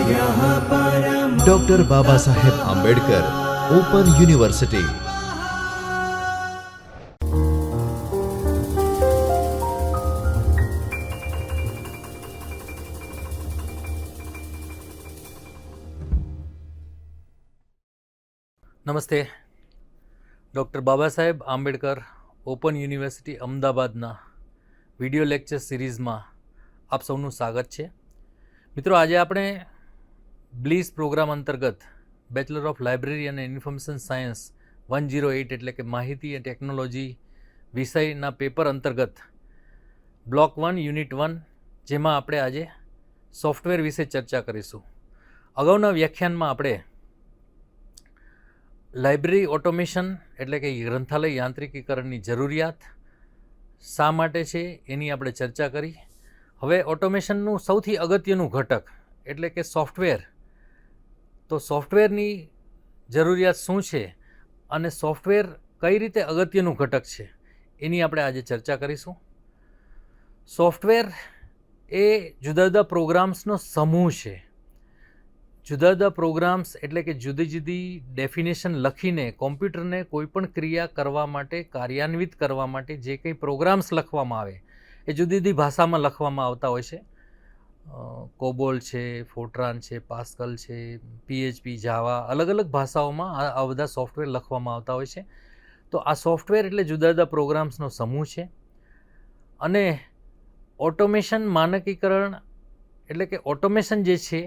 Doctor Baba Saheb Ambedkar open university. નમસ્તે. Doctor Baba Saheb Ambedkar open university અમદાવાદના video lecture સિરીઝમાં આપ સૌનું સ્વાગત છે. મિત્રો, આજે આપણે બ્લીસ પ્રોગ્રામ અંતર્ગત બેચલર ઓફ લાઇબ્રેરી અને ઇન્ફોર્મેશન સાયન્સ 108 એટલે કે માહિતી અને ટેકનોલોજી વિષયના પેપર અંતર્ગત બ્લોક 1 યુનિટ 1 જેમાં આપણે આજે સોફ્ટવેર વિશે ચર્ચા કરીશું. અગાઉના વ્યાખ્યાનમાં આપણે લાઇબ્રેરી ઓટોમેશન એટલે કે ગ્રંથાલય યાંત્રિકીકરણની જરૂરિયાત શા માટે છે એની આપણે ચર્ચા કરી. હવે ઓટોમેશનનું સૌથી અગત્યનું ઘટક એટલે કે સોફ્ટવેર, તો સોફ્ટવેરની જરૂરિયાત શું છે અને સોફ્ટવેર કઈ રીતે અગત્યનું ઘટક છે એની આપણે આજે ચર્ચા કરીશું. સોફ્ટવેર એ જુદા જુદા પ્રોગ્રામ્સનો સમૂહ છે. જુદા જુદા પ્રોગ્રામ્સ એટલે કે જુદી જુદી ડેફિનેશન લખીને કોમ્પ્યુટરને કોઈપણ ક્રિયા કરવા માટે, કાર્યાન્વિત કરવા માટે જે કંઈ પ્રોગ્રામ્સ લખવામાં આવે એ જુદી જુદી ભાષામાં લખવામાં આવતા હોય છે. કોબોલ છે, ફોર્ટ્રાન છે, પાસ્કલ છે, PHP, જાવા, અલગ અલગ ભાષાઓમાં આ બધા સોફ્ટવેર લખવામાં આવતા હોય છે. તો આ સોફ્ટવેર એટલે જુદા જુદા પ્રોગ્રામ્સનો સમૂહ છે. અને ઓટોમેશન માનકીકરણ એટલે કે ઓટોમેશન જે છે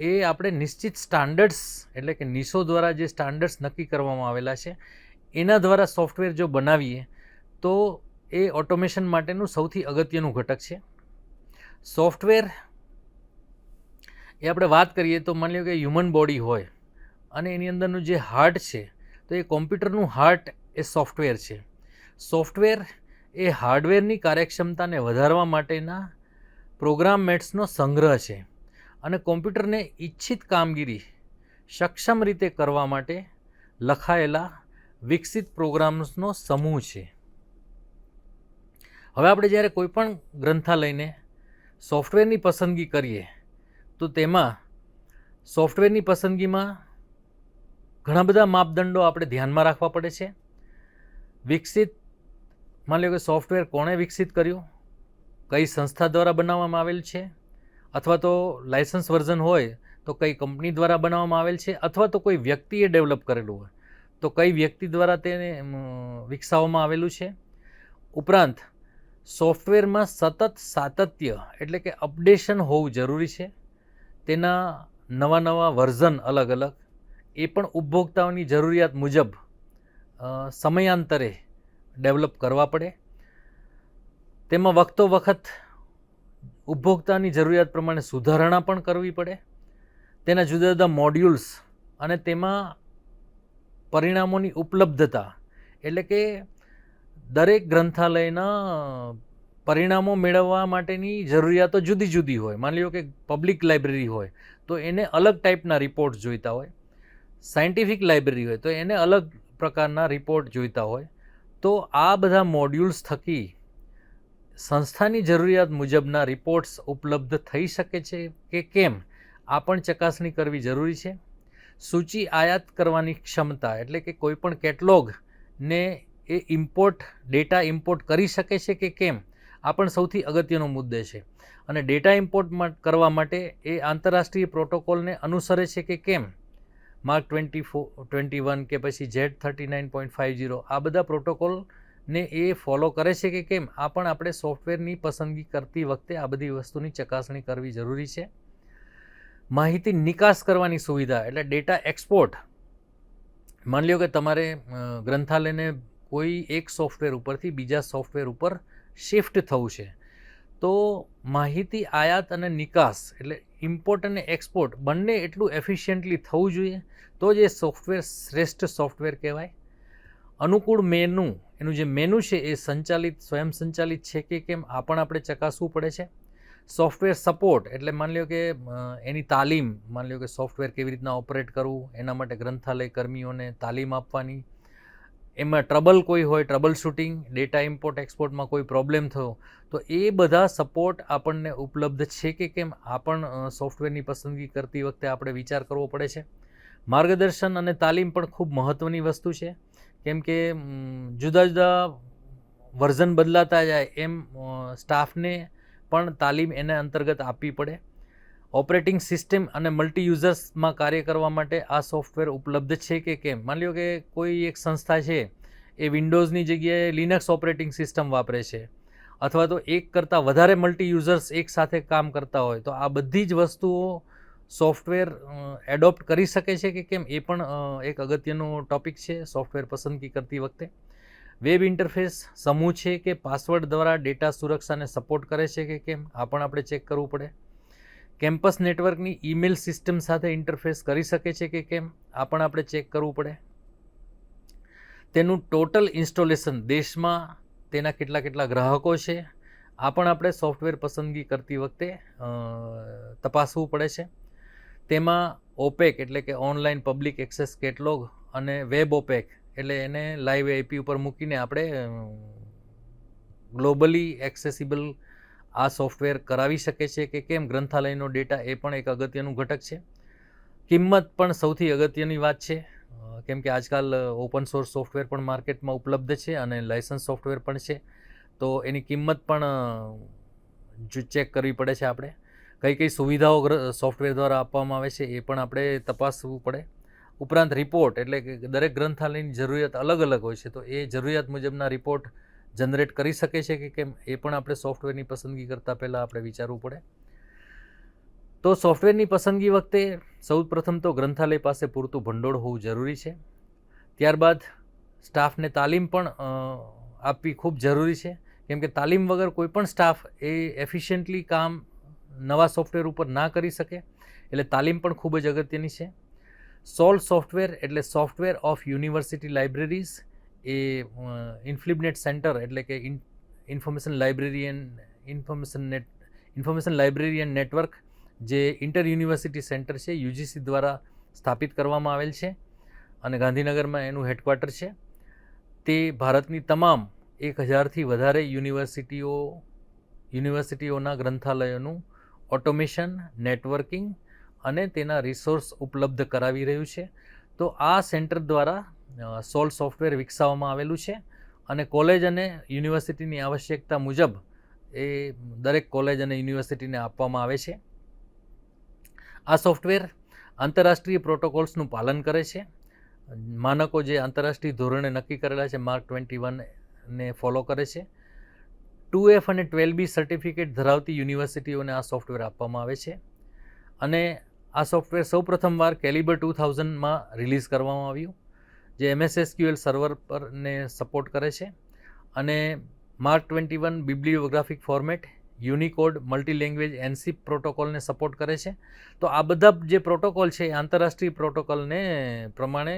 એ આપણે નિશ્ચિત સ્ટાન્ડર્ડ્સ એટલે કે નિશો દ્વારા જે સ્ટાન્ડર્ડ્સ નક્કી કરવામાં આવેલા છે એના દ્વારા સોફ્ટવેર જો બનાવીએ તો એ ઓટોમેશન માટેનું સૌથી અગત્યનું ઘટક છે. સોફ્ટવેર એ આપણે વાત કરીએ તો માની લો કે હ્યુમન બોડી હોય અને એની અંદરનું જે હાર્ટ છે તો એ કોમ્પ્યુટરનું હાર્ટ એ સોફ્ટવેર છે. સોફ્ટવેર એ હાર્ડવેરની કાર્યક્ષમતાને વધારવા માટેના પ્રોગ્રામેટ્સનો સંગ્રહ છે અને કોમ્પ્યુટરને ઈચ્છિત કામગીરી સક્ષમ રીતે કરવા માટે લખાયેલા વિકસિત પ્રોગ્રામ્સનો સમૂહ છે. હવે આપણે જ્યારે કોઈપણ ગ્રંથાલયને સોફ્ટવેરની પસંદગી કરીએ તો તેમાં સોફ્ટવેરની પસંદગીમાં ઘણા બધા માપદંડો આપણે ધ્યાનમાં રાખવા પડે છે. વિકસિત, માની લો કે સોફ્ટવેર કોણે વિકસિત કર્યું, કઈ સંસ્થા દ્વારા બનાવવામાં આવેલ છે, અથવા તો લાયસન્સ વર્ઝન હોય તો કઈ કંપની દ્વારા બનાવવામાં આવેલ છે, અથવા તો કોઈ વ્યક્તિએ ડેવલપ કરેલું હોય તો કઈ વ્યક્તિ દ્વારા તેને વિકસાવવામાં આવેલું છે. ઉપરાંત સોફ્ટવેરમાં સતત સાતત્ય એટલે કે અપડેશન હોવું જરૂરી છે. તેના નવા નવા વર્ઝન અલગ અલગ એ પણ ઉપભોક્તાઓની જરૂરિયાત મુજબ સમયાંતરે ડેવલપ કરવા પડે. તેમાં વખતો વખત ઉપભોક્તાની જરૂરિયાત પ્રમાણે સુધારણા પણ કરવી પડે. તેના જુદા જુદા મોડ્યુલ્સ અને તેમાં પરિણામોની ઉપલબ્ધતા એટલે કે દરેક ગ્રંથાલયના પરિણામો મેળવવા માટેની જરૂરિયાતો જુદી જુદી હોય. માની લો કે પબ્લિક લાઇબ્રેરી હોય તો એને અલગ ટાઈપના રિપોર્ટ જોઈતા હોય, સાયન્ટિફિક લાઇબ્રેરી હોય તો એને અલગ પ્રકારના રિપોર્ટ જોઈતા હોય. તો આ બધા મોડ્યુલ્સ થકી સંસ્થાની જરૂરિયાત મુજબના રિપોર્ટ્સ ઉપલબ્ધ થઈ શકે છે કે કેમ આ પણ ચકાસણી કરવી જરૂરી છે. સૂચિ આયાત કરવાની ક્ષમતા એટલે કે કોઈપણ કેટલોગને એ ડેટા ઇમ્પોર્ટ કરી શકે છે કે કેમ આ પણ સૌથી અગત્યનો મુદ્દે છે. અને ડેટા ઇમ્પોર્ટ કરવા માટે એ આંતરરાષ્ટ્રીય પ્રોટોકોલને અનુસરે છે કે કેમ, માર્ક 21 કે પછી Z39.50 આ બધા પ્રોટોકોલને એ ફોલો કરે છે કે કેમ આ પણ આપણે સોફ્ટવેરની પસંદગી કરતી વખતે આ બધી વસ્તુની ચકાસણી કરવી જરૂરી છે. માહિતી નિકાસ કરવાની સુવિધા એટલે ડેટા એક્સપોર્ટ. માની લો કે તમારે ગ્રંથાલયને કોઈ એક સોફ્ટવેર ઉપરથી બીજા સોફ્ટવેર ઉપર શિફ્ટ થવું છે તો માહિતી આયાત અને નિકાસ એટલે ઇમ્પોર્ટ અને એક્સપોર્ટ બંને એટલું એફિશિયન્ટલી થવું જોઈએ તો જ એ સોફ્ટવેર શ્રેષ્ઠ સોફ્ટવેર કહેવાય. અનુકૂળ મેનુ, એનું જે મેનુ છે એ સ્વયં સંચાલિત છે કે કેમ આ પણ આપણે ચકાસવું પડે છે. સોફ્ટવેર સપોર્ટ એટલે માની લો કે એની તાલીમ, માની લો કે સોફ્ટવેર કેવી રીતના ઓપરેટ કરવું એના માટે ગ્રંથાલય કર્મીઓને તાલીમ આપવાની. એમાં ટ્રબલ કોઈ હોય, ટ્રબલ શૂટિંગ, ડેટા ઇમ્પોર્ટ એક્સપોર્ટમાં કોઈ પ્રોબ્લેમ થયો, તો એ બધા સપોર્ટ આપણને ઉપલબ્ધ છે કે કેમ, આ પણ સોફ્ટવેરની પસંદગી કરતી વખતે આપણે વિચાર કરવો પડે છે. માર્ગદર્શન અને તાલીમ પણ ખૂબ મહત્ત્વની વસ્તુ છે, કેમ કે જુદા જુદા વર્ઝન બદલાતા જાય એમ સ્ટાફને પણ તાલીમ એના અંતર્ગત આપવી પડે. ઓપરેટિંગ સિસ્ટમ અને મલ્ટી યુઝર્સમાં કાર્ય કરવા માટે આ સોફ્ટવેર ઉપલબ્ધ છે કે કેમ. માની લો કે કોઈ એક સંસ્થા છે એ વિન્ડોઝની જગ્યાએ લિનક્સ ઓપરેટિંગ સિસ્ટમ વાપરે છે, અથવા તો એક કરતાં વધારે મલ્ટી યુઝર્સ એક સાથે કામ કરતા હોય, તો આ બધી જ વસ્તુઓ સોફ્ટવેર એડોપ્ટ કરી શકે છે કે કેમ, એ પણ એક અગત્યનો ટોપિક છે સોફ્ટવેર પસંદગી કરતી વખતે. વેબ ઇન્ટરફેસ સમૂહ છે કે પાસવર્ડ દ્વારા ડેટા સુરક્ષાને સપોર્ટ કરે છે કે કેમ, આ પણ આપણે ચેક કરવું પડે. કેમ્પસ નેટવર્કની ઈમેલ સિસ્ટમ સાથે ઇન્ટરફેસ કરી શકે છે કે કેમ, આ પણ આપણે ચેક કરવું પડે. તેનું ટોટલ ઇન્સ્ટોલેશન, દેશમાં તેના કેટલા ગ્રાહકો છે, આ પણ આપણે સોફ્ટવેર પસંદગી કરતી વખતે તપાસવું પડે છે. તેમાં ઓપેક એટલે કે ઓનલાઈન પબ્લિક એક્સેસ કેટલોગ અને વેબ ઓપેક એટલે એને લાઈવ આઈપી ઉપર મૂકીને આપણે ગ્લોબલી એક્સેસિબલ આ સોફ્ટવેર કરાવી શકે છે કે કેમ, ગ્રંથાલયનો ડેટા એ પણ એક અગત્યનું ઘટક છે. કિંમત પણ સૌથી અગત્યની વાત છે, કેમ કે આજકાલ ઓપન સોર્સ સોફ્ટવેર પણ માર્કેટમાં ઉપલબ્ધ છે અને લાયસન્સ સોફ્ટવેર પણ છે, તો એની કિંમત પણ ચેક કરવી પડે છે. આપણે કઈ સુવિધાઓ સોફ્ટવેર દ્વારા આપવામાં આવે છે એ પણ આપણે તપાસવું પડે. ઉપરાંત રિપોર્ટ એટલે કે દરેક ગ્રંથાલયની જરૂરિયાત અલગ અલગ હોય છે, તો એ જરૂરિયાત મુજબના રિપોર્ટ જનરેટ કરી શકે છે કે કેમ, એ પણ આપણે સોફ્ટવેરની પસંદગી કરતાં પહેલાં આપણે વિચારવું પડે. તો સોફ્ટવેરની પસંદગી વખતે સૌપ્રથમ તો ગ્રંથાલય પાસે પૂરતું ભંડોળ હોવું જરૂરી છે. ત્યારબાદ સ્ટાફને તાલીમ પણ આપવી ખૂબ જરૂરી છે, કેમ કે તાલીમ વગર કોઈ પણ સ્ટાફ એ એફિશિયન્ટલી કામ નવા સોફ્ટવેર ઉપર ના કરી શકે, એટલે તાલીમ પણ ખૂબ જ અગત્યની છે. સોલ્વ સોફ્ટવેર એટલે સોફ્ટવેર ઓફ યુનિવર્સિટી લાઇબ્રેરીઝ, એ ઇન્ફ્લિબનેટ સેન્ટર એટલે કે ઇન્ફોર્મેશન લાઇબ્રેરી એન્ડ નેટવર્ક, જે ઇન્ટર યુનિવર્સિટી સેન્ટર છે, યુજીસી દ્વારા સ્થાપિત કરવામાં આવેલ છે અને ગાંધીનગરમાં એનું હેડક્વાર્ટર છે. તે ભારતની તમામ 1000થી વધારે યુનિવર્સિટીઓના ગ્રંથાલયોનું ઓટોમેશન, નેટવર્કિંગ અને તેના રિસોર્સ ઉપલબ્ધ કરાવી રહ્યું છે. તો આ સેન્ટર દ્વારા સોલ્વ સોફ્ટવેર વિકસાવવામાં આવેલું છે અને કોલેજ અને યુનિવર્સિટીની આવશ્યકતા મુજબ એ દરેક કોલેજ અને યુનિવર્સિટીને આપવામાં આવે છે. આ સોફ્ટવેર આંતરરાષ્ટ્રીય પ્રોટોકોલ્સનું પાલન કરે છે. માનકો જે આંતરરાષ્ટ્રીય ધોરણે નક્કી કરેલા છે, માર્ક 21ને ફોલો કરે છે. 2F અને 12B સર્ટિફિકેટ ધરાવતી યુનિવર્સિટીઓને આ સોફ્ટવેર આપવામાં આવે છે અને આ સોફ્ટવેર સૌપ્રથમવાર કેલિબર 2000માં રિલીઝ કરવામાં આવ્યું, જે MSSQL સર્વર પરને સપોર્ટ કરે છે અને MARC 21 bibliographic format, Unicode, multi language NCIP પ્રોટોકોલને સપોર્ટ કરે છે. તો આ બધા જે પ્રોટોકોલ છે એ આંતરરાષ્ટ્રીય પ્રોટોકોલને પ્રમાણે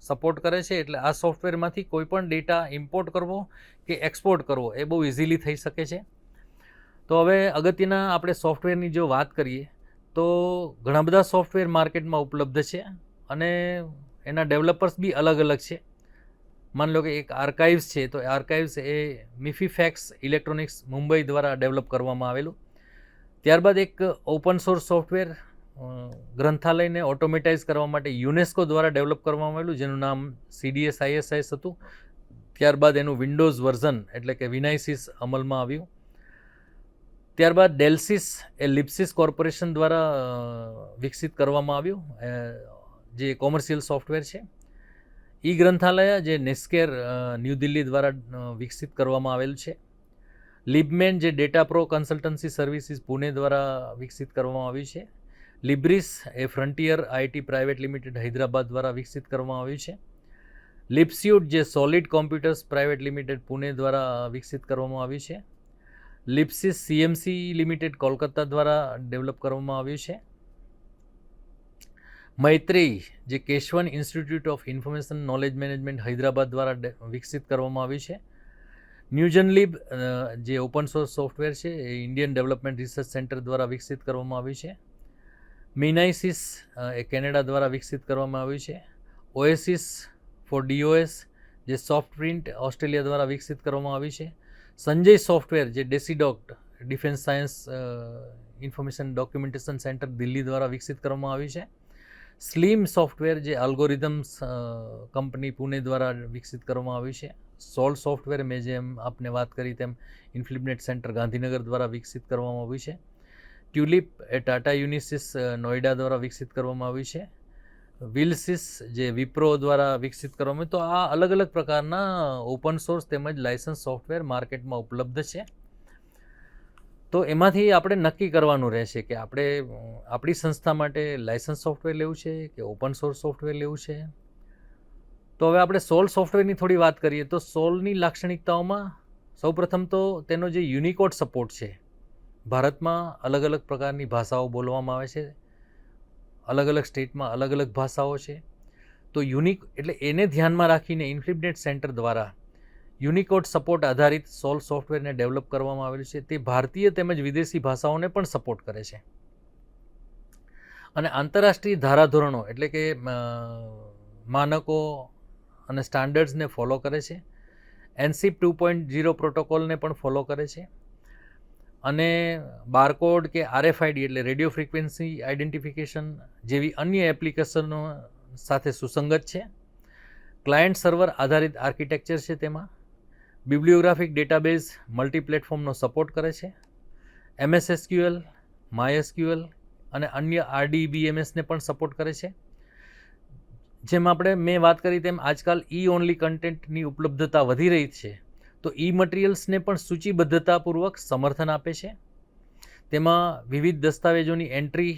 સપોર્ટ કરે છે, એટલે આ સોફ્ટવેરમાંથી કોઈ પણ ડેટા ઇમ્પોર્ટ કરવો કે એક્સપોર્ટ કરવો એ બહુ ઇઝીલી થઈ શકે છે. તો હવે અગત્યના આપણે સોફ્ટવેરની જો વાત કરીએ તો ઘણા બધા સોફ્ટવેર માર્કેટમાં ઉપલબ્ધ છે અને એના ડેવલપર્સ બી અલગ અલગ છે. માની લો કે એક આર્કાઇવ્સ છે, તો આર્કાઇવ્સ એ મિફીફેક્સ ઇલેક્ટ્રોનિક્સ મુંબઈ દ્વારા ડેવલપ કરવામાં આવેલું. ત્યારબાદ એક ઓપન સોર્સ સોફ્ટવેર ગ્રંથાલયને ઓટોમેટાઇઝ કરવા માટે યુનેસ્કો દ્વારા ડેવલપ કરવામાં આવેલું, જેનું નામ CDS ISS હતું. ત્યારબાદ એનું વિન્ડોઝ વર્ઝન એટલે કે વિનાઇસિસ અમલમાં આવ્યું. ત્યારબાદ ડેલ્સિસ એ લિપ્સિસ કોર્પોરેશન દ્વારા વિકસિત કરવામાં આવ્યું, જે કોમર્શિયલ સોફ્ટવેર છે. ઈ ગ્રંથાલય જે નેસ્કેર ન્યૂ દિલ્હી દ્વારા વિકસિત કરવામાં આવેલું છે. લિબમેન જે data pro consultancy services Pune દ્વારા વિકસિત કરવામાં આવ્યું છે. લિબ્રિસ એ frontier IT private limited Hyderabad દ્વારા વિકસિત કરવામાં આવ્યું છે. લિપ્સ્યુટ જે solid computers private limited Pune દ્વારા વિકસિત કરવામાં આવ્યું છે. લિપ્સિસ CMC લિમિટેડ કોલકાતા દ્વારા ડેવલપ કરવામાં આવ્યું છે. મૈત્રેય જે Keshavan institute of information knowledge management Hyderabad દ્વારા વિકસિત કરવામાં આવ્યું છે. ન્યૂજનલિબ જે ઓપન સોર્સ સોફ્ટવેર છે એ ઇન્ડિયન ડેવલપમેન્ટ રિસર્ચ સેન્ટર દ્વારા વિકસિત કરવામાં આવ્યું છે. મિનાઇસિસ એ કેનેડા દ્વારા વિકસિત કરવામાં આવ્યું છે. ઓએસિસ ફોર DOS જે સોફ્ટ પ્રિન્ટ ઓસ્ટ્રેલિયા દ્વારા વિકસિત કરવામાં આવી છે. સંજય સોફ્ટવેર જે DESIDOC defence science information documentation centre Delhi દ્વારા વિકસિત કરવામાં આવી છે. સ્લીમ સોફ્ટવેર જે અલ્ગોરિધમ્સ કંપની પુણે દ્વારા વિકસિત કરવામાં આવી છે. સોલ સોફ્ટવેર મેં જેમ આપને વાત કરી તેમ ઇન્ફ્લિબનેટ સેન્ટર ગાંધીનગર દ્વારા વિકસિત કરવામાં આવી છે. ટ્યુલિપ એ ટાટા યુનિસિસ નોઈડા દ્વારા વિકસિત કરવામાં આવી છે. વિલસિસ જે વિપ્રો દ્વારા વિકસિત કરવામાં તો આ અલગ અલગ પ્રકારના ઓપન સોર્સ તેમજ લાયસન્સ સોફ્ટવેર માર્કેટમાં ઉપલબ્ધ છે. તો એમાંથી આપણે નક્કી કરવાનું રહેશે કે આપણે આપણી સંસ્થા માટે લાયસન્સ સોફ્ટવેર લેવું છે કે ઓપન સોર્સ સોફ્ટવેર લેવું છે. તો હવે આપણે સોલ સોફ્ટવેરની થોડી વાત કરીએ તો સોલની લાક્ષણિકતાઓમાં સૌપ્રથમ તો તેનો જે યુનિકોડ સપોર્ટ છે. ભારતમાં અલગ અલગ પ્રકારની ભાષાઓ બોલવામાં આવે છે, અલગ અલગ સ્ટેટમાં અલગ અલગ ભાષાઓ છે. તો યુનિક એટલે એને ધ્યાનમાં રાખીને ઇન્ફ્લિબનેટ સેન્ટર દ્વારા યુનિકોડ સપોર્ટ આધારિત સોલ સોફ્ટવેરને ડેવલપ કરવામાં આવેલું છે. તે ભારતીય તેમજ વિદેશી ભાષાઓને પણ સપોર્ટ કરે છે અને આંતરરાષ્ટ્રીય ધારાધોરણો એટલે કે માનકો અને સ્ટાન્ડર્ડ્સને ફોલો કરે છે. એનસીપ 2.0 પ્રોટોકોલને પણ ફોલો કરે છે અને બારકોડ કે આરએફઆઈડી એટલે રેડિયો ફ્રીક્વન્સી આઇડેન્ટિફિકેશન જેવી અન્ય એપ્લિકેશનો સાથે સુસંગત છે. ક્લાયન્ટ સર્વર આધારિત આર્કિટેક્ચર છે. તેમાં બિબ્લિયોગ્રાફિક ડેટાબેઝ મલ્ટી પ્લેટફોર્મનો સપોર્ટ કરે છે. MS SQL, MySQL અને અન્ય RDBMSને પણ સપોર્ટ કરે છે. જેમ મેં વાત કરી તેમ આજકાલ ઓનલી કન્ટેન્ટની ઉપલબ્ધતા વધી રહી છે, તો મટીરિયલ્સને પણ સૂચિબદ્ધતાપૂર્વક સમર્થન આપે છે. તેમાં વિવિધ દસ્તાવેજોની એન્ટ્રી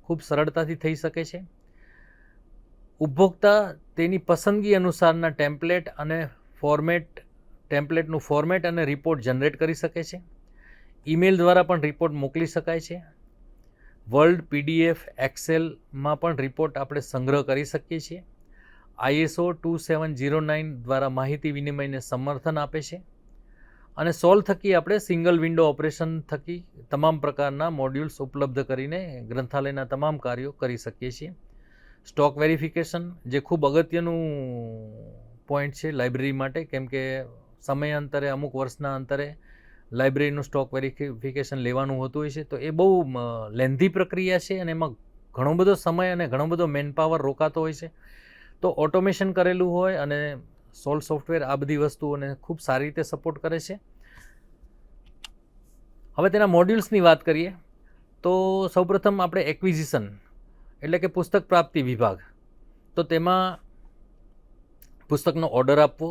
ખૂબ સરળતાથી થઈ શકે છે. ઉપભોક્તા તેની પસંદગી અનુસારના ટેમ્પલેટનું ફોર્મેટ અને રિપોર્ટ જનરેટ કરી શકે છે. ઈમેલ દ્વારા પણ રિપોર્ટ મોકલી શકાય છે. વર્ડ, PDF, એક્સેલમાં પણ રિપોર્ટ આપણે સંગ્રહ કરી શકીએ છીએ. ISO 2709 દ્વારા માહિતી વિનિમયને સમર્થન આપે છે અને સોલ થકી આપણે સિંગલ વિન્ડો ઓપરેશન થકી તમામ પ્રકારના મોડ્યુલ્સ ઉપલબ્ધ કરીને ગ્રંથાલયના તમામ કાર્યો કરી શકીએ છીએ. સ્ટોક વેરિફિકેશન જે ખૂબ અગત્યનું પોઈન્ટ છે લાઇબ્રેરી માટે, કેમ કે સમયાંતરે અમુક વર્ષના અંતરે લાઇબ્રેરીનું સ્ટોક વેરિફિકેશન લેવાનું હોતું હોય છે. તો એ બહુ લેન્ધી પ્રક્રિયા છે અને એમાં ઘણો બધો સમય અને ઘણો બધો મેનપાવર રોકાતો હોય છે. તો ઓટોમેશન કરેલું હોય અને સોલ સોફ્ટવેર આ બધી વસ્તુઓને ખૂબ સારી રીતે સપોર્ટ કરે છે. હવે તેના મોડ્યુલ્સની વાત કરીએ તો સૌપ્રથમ આપણે એક્વિઝિશન એટલે કે પુસ્તક પ્રાપ્તિ વિભાગ. તો તેમાં પુસ્તકનો ઓર્ડર આપવો,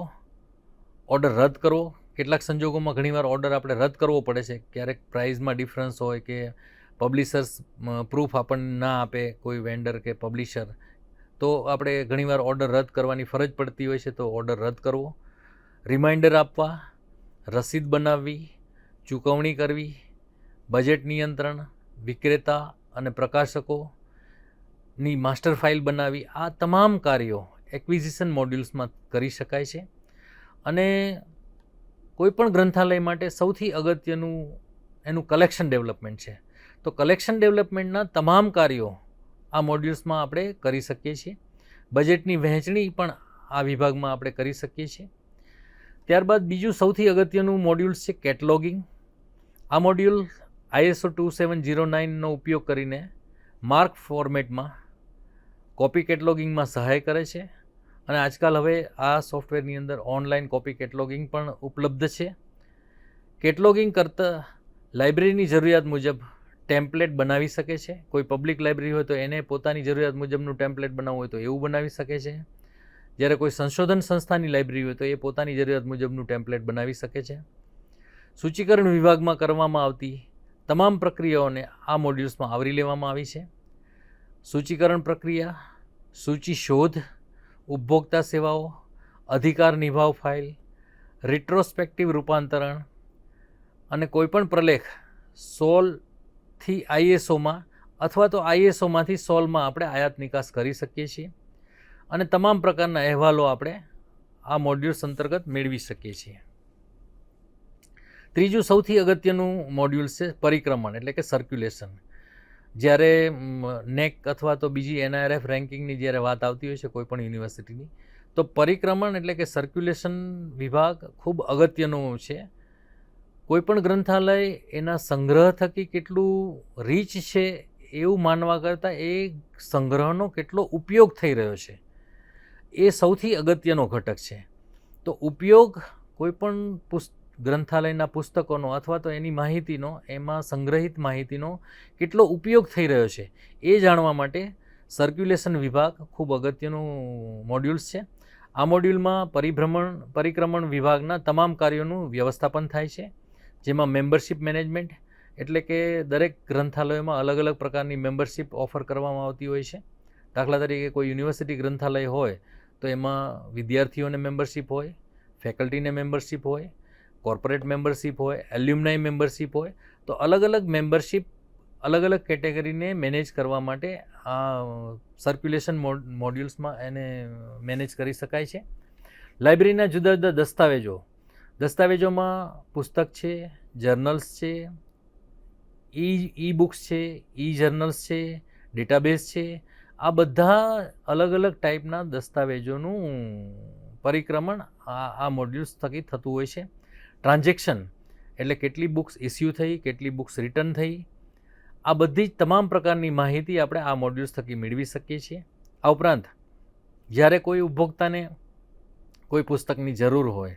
ઓર્ડર રદ કરવો. કેટલાક સંજોગોમાં ઘણીવાર ઓર્ડર આપણે રદ કરવો પડે છે, ક્યારેક પ્રાઇઝમાં ડિફરન્સ હોય કે પબ્લિશર્સ પ્રૂફ આપણને ના આપે કોઈ વેન્ડર કે પબ્લિશર, તો આપણે ઘણીવાર ઓર્ડર રદ કરવાની ફરજ પડતી હોય છે. તો ઓર્ડર રદ કરવો, રિમાઇન્ડર આપવા, રસીદ બનાવવી, ચૂકવણી કરવી, બજેટ નિયંત્રણ, વિક્રેતા અને પ્રકાશકોની માસ્ટર ફાઇલ બનાવવી, આ તમામ કાર્યો એક્વિઝિશન મોડ્યુલ્સમાં કરી શકાય છે. અને કોઈપણ ગ્રંથાલય માટે સૌથી અગત્યનું એનું કલેક્શન ડેવલપમેન્ટ છે. તો કલેક્શન ડેવલપમેન્ટના તમામ કાર્યો આ મોડ્યુલ્સમાં આપણે કરી શકીએ છીએ. બજેટની વહેંચણી પણ આ વિભાગમાં આપણે કરી શકીએ છીએ. ત્યારબાદ બીજું સૌથી અગત્યનું મોડ્યુલ્સ છે કેટલોગિંગ. આ મોડ્યુલ ISO 2709નો ઉપયોગ કરીને માર્ક ફોર્મેટમાં કોપી કેટલોગિંગમાં સહાય કરે છે અને આજકાલ હવે આ સોફ્ટવેરની અંદર ઓનલાઈન કોપી કેટલોગિંગ પણ ઉપલબ્ધ છે. કેટલોગિંગ કરતાં લાઇબ્રેરીની જરૂરિયાત મુજબ ટેમ્પલેટ બનાવી શકે છે. કોઈ પબ્લિક લાઇબ્રેરી હોય તો એને પોતાની જરૂરિયાત મુજબનું ટેમ્પલેટ બનાવવું હોય તો એવું બનાવી શકે છે. જ્યારે કોઈ સંશોધન સંસ્થાની લાઇબ્રેરી હોય તો એ પોતાની જરૂરિયાત મુજબનું ટેમ્પલેટ બનાવી શકે છે. સૂચિકરણ વિભાગમાં કરવામાં આવતી તમામ પ્રક્રિયાઓને આ મોડ્યુલ્સમાં આવરી લેવામાં આવી છે. સૂચિકરણ પ્રક્રિયા, સૂચિ શોધ, ઉપભોક્તા સેવાઓ, અધિકાર નિભાવ ફાઇલ, રિટ્રોસ્પેક્ટિવ રૂપાંતરણ અને કોઈપણ પ્રલેખ સોલથી ISOમાં અથવા તો ISOમાંથી સોલમાં આપણે આયાત નિકાસ કરી શકીએ છીએ અને તમામ પ્રકારના અહેવાલો આપણે આ મોડ્યુલ્સ અંતર્ગત મેળવી શકીએ છીએ. ત્રીજું સૌથી અગત્યનું મોડ્યુલ્સ છે પરિક્રમણ એટલે કે સર્ક્યુલેશન. જ્યારે નેક અથવા તો બીજી NIRF રેન્કિંગની જ્યારે વાત આવતી હોય છે કોઈપણ યુનિવર્સિટીની, તો પરિક્રમણ એટલે કે સર્ક્યુલેશન વિભાગ ખૂબ અગત્યનો છે. કોઈપણ ગ્રંથાલય એના સંગ્રહ થકી કેટલું રીચ છે એવું માનવા કરતાં એ સંગ્રહનો કેટલો ઉપયોગ થઈ રહ્યો છે એ સૌથી અગત્યનો ઘટક છે. તો ઉપયોગ કોઈપણ ગ્રંથાલયના પુસ્તકોનો અથવા તો એની માહિતીનો, એમાં સંગ્રહિત માહિતીનો કેટલો ઉપયોગ થઈ રહ્યો છે એ જાણવા માટે સર્ક્યુલેશન વિભાગ ખૂબ અગત્યનું મોડ્યુલ્સ છે. આ મોડ્યુલમાં પરિક્રમણ વિભાગના તમામ કાર્યોનું વ્યવસ્થાપન થાય છે, જેમાં મેમ્બરશિપ મેનેજમેન્ટ એટલે કે દરેક ગ્રંથાલયોમાં અલગ અલગ પ્રકારની મેમ્બરશિપ ઓફર કરવામાં આવતી હોય છે. દાખલા તરીકે કોઈ યુનિવર્સિટી ગ્રંથાલય હોય તો એમાં વિદ્યાર્થીઓને મેમ્બરશિપ હોય, ફેકલ્ટીને મેમ્બરશિપ હોય, કોર્પોરેટ મેમ્બરશિપ હોય, એલ્યુમનાઈ મેમ્બરશિપ હોય. તો અલગ અલગ મેમ્બરશિપ અલગ અલગ કેટેગરીને મેનેજ કરવા માટે આ સર્ક્યુલેશન મોડ્યુલ્સમાં એને મેનેજ કરી શકાય છે. લાઇબ્રેરીના જુદા જુદા દસ્તાવેજોમાં પુસ્તક છે, જર્નલ્સ છે, ઈ બુક્સ છે, ઈ જર્નલ્સ છે, ડેટાબેઝ છે. આ બધા અલગ અલગ ટાઈપના દસ્તાવેજોનું પરિક્રમણ આ મોડ્યુલ્સ થકી થતું હોય છે. ટ્રાન્ઝેક્શન એટલે કેટલી બુક્સ ઇસ્યુ થઈ, કેટલી બુક્સ રિટર્ન થઈ, આ બધી જ તમામ પ્રકારની માહિતી આપણે આ મોડ્યુલ્સ થકી મેળવી શકીએ છીએ. આ ઉપરાંત જ્યારે કોઈ ઉપભોક્તાને કોઈ પુસ્તકની જરૂર હોય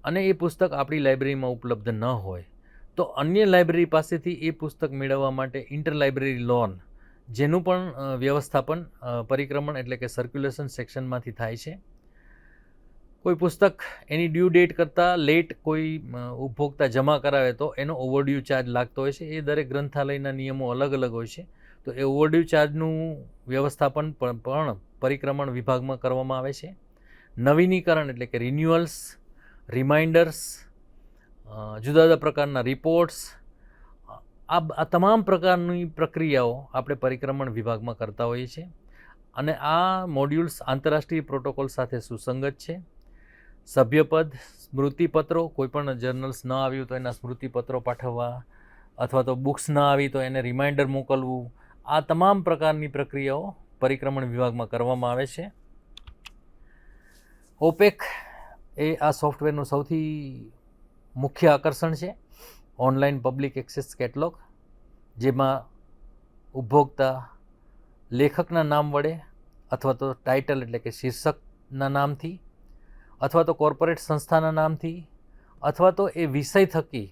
અને એ પુસ્તક આપણી લાઇબ્રેરીમાં ઉપલબ્ધ ન હોય તો અન્ય લાઇબ્રેરી પાસેથી એ પુસ્તક મેળવવા માટે ઇન્ટર લાઇબ્રેરી લોન, જેનું પણ વ્યવસ્થાપન પરિક્રમણ એટલે કે સર્ક્યુલેશન સેક્શનમાંથી થાય છે. કોઈ પુસ્તક એની ડ્યુ ડેટ કરતાં લેટ કોઈ ઉપભોક્તા જમા કરાવે તો એનો ઓવરડ્યુ ચાર્જ લાગતો હોય છે. એ દરેક ગ્રંથાલયના નિયમો અલગ અલગ હોય છે. તો એ ઓવરડ્યુ ચાર્જનું વ્યવસ્થાપન પણ પરિક્રમણ વિભાગમાં કરવામાં આવે છે. નવીનીકરણ એટલે કે રિન્યુઅલ્સ, રિમાઇન્ડર્સ, જુદા જુદા પ્રકારના રિપોર્ટ્સ, આ તમામ પ્રકારની પ્રક્રિયાઓ આપણે પરિક્રમણ વિભાગમાં કરતા હોઈએ છીએ. અને આ મોડ્યુલ્સ આંતરરાષ્ટ્રીય પ્રોટોકોલ સાથે સુસંગત છે. સભ્યપદ, સ્મૃતિપત્રો, કોઈપણ જર્નલ્સ ન આવ્યું તો એના સ્મૃતિપત્રો પાઠવવા અથવા તો બુક્સ ન આવી તો એને રિમાઇન્ડર મોકલવું, આ તમામ પ્રકારની પ્રક્રિયાઓ પરિક્રમણ વિભાગમાં કરવામાં આવે છે. ઓપેક એ આ સોફ્ટવેરનું સૌથી મુખ્ય આકર્ષણ છે. ઓનલાઈન પબ્લિક એક્સેસ કેટલોગ, જેમાં ઉપભોક્તા લેખકના નામ વડે અથવા તો ટાઇટલ એટલે કે શીર્ષકના નામથી અથવા તો કોર્પોરેટ સંસ્થાના નામથી અથવા તો એ વિષય થકી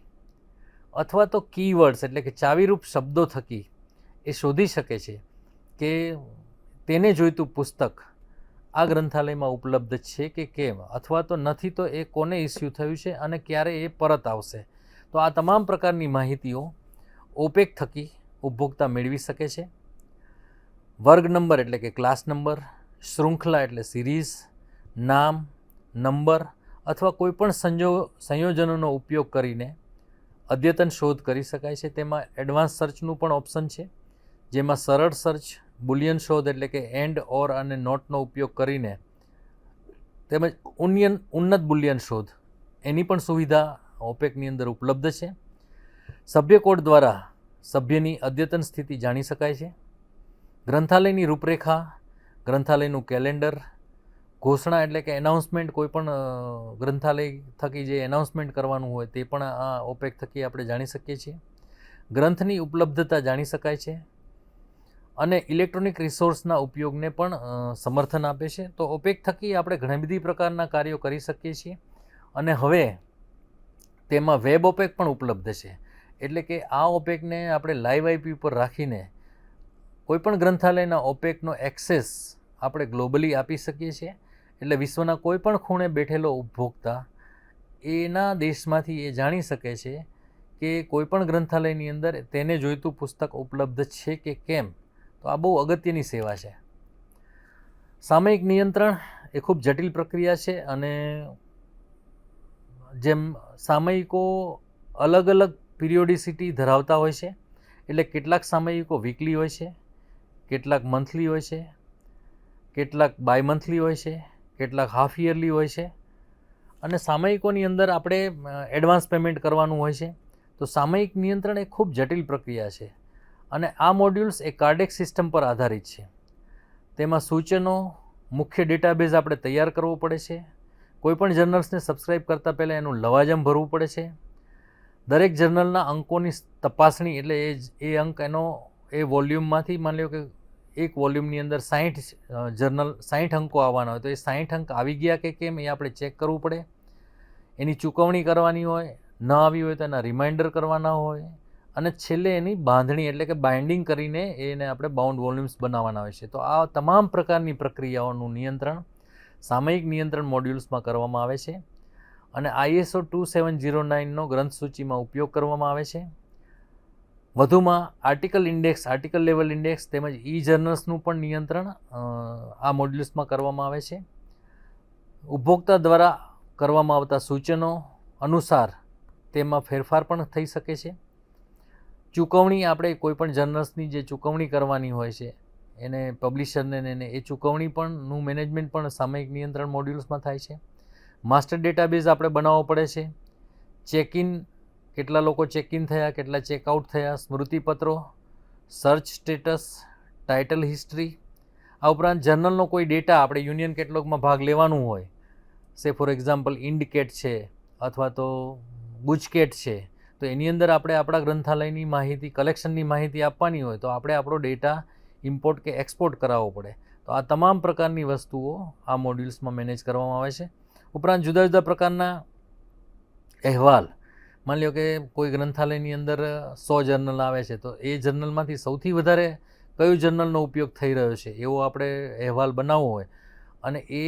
અથવા તો કીવર્ડ્સ એટલે કે ચાવીરૂપ શબ્દો થકી એ શોધી શકે છે કે તેને જોઈતું પુસ્તક આ ગ્રંથાલયમાં ઉપલબ્ધ છે કે કેમ, અથવા તો નથી તો એ કોને ઇસ્યુ થયું છે અને ક્યારે એ પરત આવશે. તો આ તમામ પ્રકારની માહિતીઓ ઓપેક થકી ઉપભોક્તા મેળવી શકે છે. વર્ગ નંબર એટલે કે ક્લાસ નંબર, શૃંખલા એટલે સિરીઝ, નામ, નંબર અથવા કોઈપણ સંયોજનોનો ઉપયોગ કરીને અદ્યતન શોધ કરી શકાય છે. તેમાં એડવાન્સ સર્ચનું પણ ઓપ્શન છે, જેમાં સરળ સર્ચ, બુલિયન શોધ એટલે કે એન્ડ, ઓર અને નોટનો ઉપયોગ કરીને તેમજ ઉન્નત બુલિયન શોધ એની પણ સુવિધા ઓપેકની અંદર ઉપલબ્ધ છે. સભ્ય કોડ દ્વારા સભ્યની અદ્યતન સ્થિતિ જાણી શકાય છે. ગ્રંથાલયની રૂપરેખા, ગ્રંથાલયનું કેલેન્ડર, ઘોષણા એટલે કે એનાઉન્સમેન્ટ, કોઈપણ ગ્રંથાલય થકી જે એનાઉન્સમેન્ટ કરવાનું હોય તે પણ આ ઓપેક થકી આપણે જાણી શકીએ છીએ. ગ્રંથની ઉપલબ્ધતા જાણી શકાય છે અને ઇલેક્ટ્રોનિક રિસોર્સના ઉપયોગને પણ સમર્થન આપે છે. તો ઓપેક થકી આપણે ઘણી બધી પ્રકારના કાર્યો કરી શકીએ છીએ. અને હવે તેમાં વેબ ઓપેક પણ ઉપલબ્ધ છે. એટલે કે આ ઓપેકને આપણે લાઈવ આઈપી પર રાખીને કોઈપણ ગ્રંથાલયના ઓપેકનો એક્સેસ આપણે ગ્લોબલી આપી શકીએ છીએ. એટલે વિશ્વના કોઈપણ ખૂણે બેઠેલો ઉપભોક્તા એના દેશમાંથી એ જાણી શકે છે કે કોઈપણ ગ્રંથાલયની અંદર તેને જોઈતું પુસ્તક ઉપલબ્ધ છે કે કેમ. તો આ બહુ અગત્યની સેવા છે. સામયિક નિયંત્રણ એ ખૂબ જટિલ પ્રક્રિયા છે અને જેમ સામયિકો અલગ અલગ પિરિયોડિસિટી ધરાવતા હોય છે, એટલે કેટલાક સામયિકો વીકલી હોય છે, કેટલાક મંથલી હોય છે, કેટલાક બાય મંથલી હોય છે, કેટલાક હાફ યરલી હોય છે. અને સામયિકોની અંદર આપણે એડવાન્સ પેમેન્ટ કરવાનું હોય છે. તો સામયિક નિયંત્રણ એ ખૂબ જટિલ પ્રક્રિયા છે અને આ મોડ્યુલ્સ એ કાર્ડેક સિસ્ટમ પર આધારિત છે. તેમાં સૂચનો, મુખ્ય ડેટાબેઝ આપણે તૈયાર કરવો પડે છે. કોઈપણ જર્નલ્સને સબસ્ક્રાઇબ કરતાં પહેલાં એનું લવાજમ ભરવું પડે છે. દરેક જર્નલના અંકોની તપાસણી, એટલે એ અંક એનો એ વોલ્યુમમાંથી, માની લો કે એક વોલ્યુમની અંદર 60 અંકો આવવાના હોય, તો એ 60 અંક આવી ગયા કે કેમ એ આપણે ચેક કરવું પડે. એની ચૂકવણી કરવાની હોય, ન આવી હોય તો એના રિમાઇન્ડર કરવાના હોય, અને છેલ્લે એની બાંધણી એટલે કે બાઇન્ડિંગ કરીને એને આપણે બાઉન્ડ વોલ્યુમ્સ બનાવવાના હોય છે. તો આ તમામ પ્રકારની પ્રક્રિયાઓનું નિયંત્રણ સામયિક નિયંત્રણ મોડ્યુલ્સમાં કરવામાં આવે છે, અને ISO 2709નો ગ્રંથ સૂચિમાં ઉપયોગ કરવામાં આવે છે. વધુમાં આર્ટિકલ લેવલ ઇન્ડેક્સ તેમજ જર્નલ્સનું પણ નિયંત્રણ આ મોડ્યુલ્સમાં કરવામાં આવે છે. ઉપભોક્તા દ્વારા કરવામાં આવતા સૂચનો અનુસાર તેમાં ફેરફાર પણ થઈ શકે છે. ચૂકવણી, આપણે કોઈપણ જર્નલ્સની જે ચૂકવણી કરવાની હોય છે એને પબ્લિશરને એ ચૂકવણી પણનું મેનેજમેન્ટ પણ સામયિક નિયંત્રણ મોડ્યુલ્સમાં થાય છે. માસ્ટર ડેટાબેઝ આપણે બનાવવો પડે છે. ચેકિન, કેટલા લોકો ચેકિન થયા, કેટલા ચેકઆઉટ થયા, સ્મૃતિપત્રો, સર્ચ સ્ટેટસ, ટાઇટલ હિસ્ટ્રી. આ ઉપરાંત જર્નલનો કોઈ ડેટા આપણે યુનિયન કેટલોગમાં ભાગ લેવાનું હોય, સે ફોર એક્ઝામ્પલ ઇન્ડકેટ છે અથવા તો બુચકેટ છે, તો એની અંદર આપણે આપણા ગ્રંથાલયની માહિતી, કલેક્શનની માહિતી આપવાની હોય તો આપણે આપણો ડેટા ઇમ્પોર્ટ કે એક્સપોર્ટ કરાવવો પડે. તો આ તમામ પ્રકારની વસ્તુઓ આ મોડ્યુલ્સમાં મેનેજ કરવામાં આવે છે. ઉપરાંત જુદા જુદા પ્રકારના અહેવાલ, માની લો કે કોઈ ગ્રંથાલયની અંદર 100 જર્નલ આવે છે, તો એ જર્નલમાંથી સૌથી વધારે કયું જર્નલનો ઉપયોગ થઈ રહ્યો છે એવો આપણે અહેવાલ બનાવવો હોય, અને એ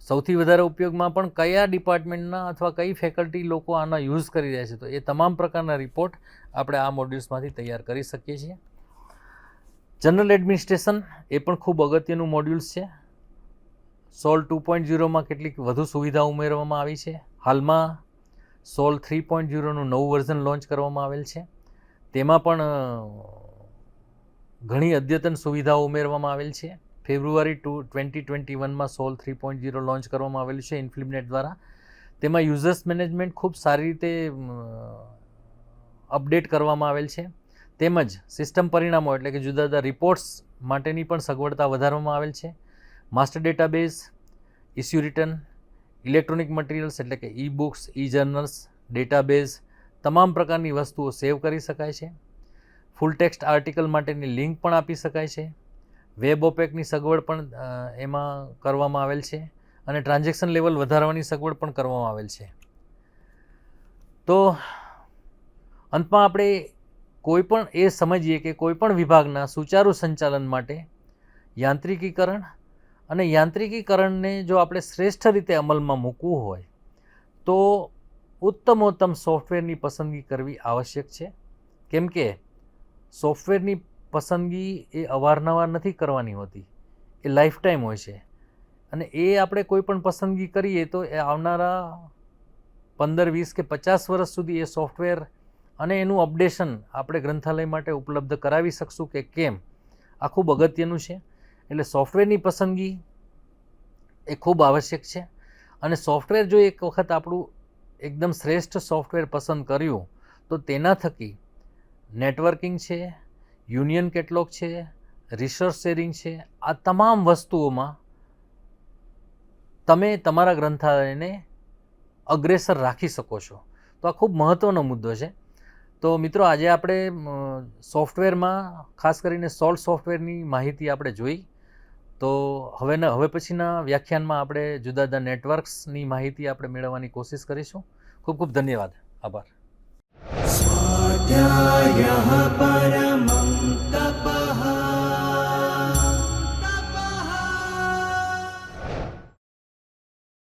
સૌથી વધારે ઉપયોગમાં પણ કયા ડિપાર્ટમેન્ટના અથવા કઈ ફેકલ્ટી લોકો આના યુઝ કરી રહ્યા છે, તો એ તમામ પ્રકારના રિપોર્ટ આપણે આ મોડ્યુલ્સમાંથી તૈયાર કરી શકીએ છીએ. જનરલ એડમિનિસ્ટ્રેશન એ પણ ખૂબ અગત્યનું મોડ્યુલ્સ છે. સોલ 2.0માં કેટલીક વધુ સુવિધા ઉમેરવામાં આવી છે. હાલમાં સોલ 3.0નું નવું વર્ઝન લોન્ચ કરવામાં આવેલ છે. તેમાં પણ ઘણી અદ્યતન સુવિધાઓ ઉમેરવામાં આવેલ છે. ફેબ્રુઆરી 2021માં સોલ 3.0 લોન્ચ કરવામાં આવેલું છે ઇન્ફ્લિબનેટ દ્વારા. તેમાં યુઝર્સ મેનેજમેન્ટ ખૂબ સારી રીતે અપડેટ કરવામાં આવેલ છે. તેમજ સિસ્ટમ પરિણામો એટલે કે જુદા જુદા રિપોર્ટ્સ માટેની પણ સગવડતા વધારવામાં આવેલ છે. Master database, issue return, electronic materials એટલે કે બુક્સ, જર્નલ્સ, ડેટાબેઝ, તમામ પ્રકારની વસ્તુઓ સેવ કરી શકાય છે. ફૂલ ટેક્સ્ટ આર્ટિકલ માટેની લિંક પણ આપી શકાય છે. વેબ ઓપેકની સગવડ પણ એમાં કરવામાં આવેલ છે, અને ટ્રાન્ઝેક્શન લેવલ વધારવાની સગવડ પણ કરવામાં આવેલ છે. તો અંતમાં આપણે કોઈપણ એ સમજીએ કે કોઈપણ વિભાગના સુચારુ સંચાલન માટે યાંત્રિકીકરણ અને યાંત્રિકીકરણને જો આપણે શ્રેષ્ઠ રીતે અમલમાં મૂકવું હોય તો ઉત્તમોત્તમ સોફ્ટવેરની પસંદગી કરવી આવશ્યક છે. કેમ કે સોફ્ટવેરની પસંદગી એ અવારનવાર નથી કરવાની હોતી, એ લાઈફ ટાઈમ હોય છે, અને એ આપણે કોઈ પણ પસંદગી કરીએ તો એ આવનારા 15, 20 કે 50 વર્ષ સુધી એ સોફ્ટવેર અને એનું અપડેશન આપણે ગ્રંથાલય માટે ઉપલબ્ધ કરાવી શકશું કે કેમ, આ ખૂબ અગત્યનું છે. એટલે સોફ્ટવેરની પસંદગી એ ખૂબ આવશ્યક છે, અને સોફ્ટવેર જો એક વખત આપણું એકદમ શ્રેષ્ઠ સોફ્ટવેર પસંદ કર્યું તો તેના થકી નેટવર્કિંગ છે, યુનિયન કેટલોગ છે, રિસોર્સ શેરિંગ છે, આ તમામ વસ્તુઓમાં તમે તમારા ગ્રંથાલયને અગ્રેસર રાખી શકો છો. તો આ ખૂબ મહત્ત્વનો મુદ્દો છે. તો મિત્રો, આજે આપણે સોફ્ટવેરમાં ખાસ કરીને સોલ્ટ સોફ્ટવેરની માહિતી આપણે જોઈ. તો હવે પછીના વ્યાખ્યાનમાં આપણે જુદા જુદા નેટવર્ક્સની માહિતી આપણે મેળવવાની કોશિશ કરીશું. ખૂબ ખૂબ ધન્યવાદ. આભાર.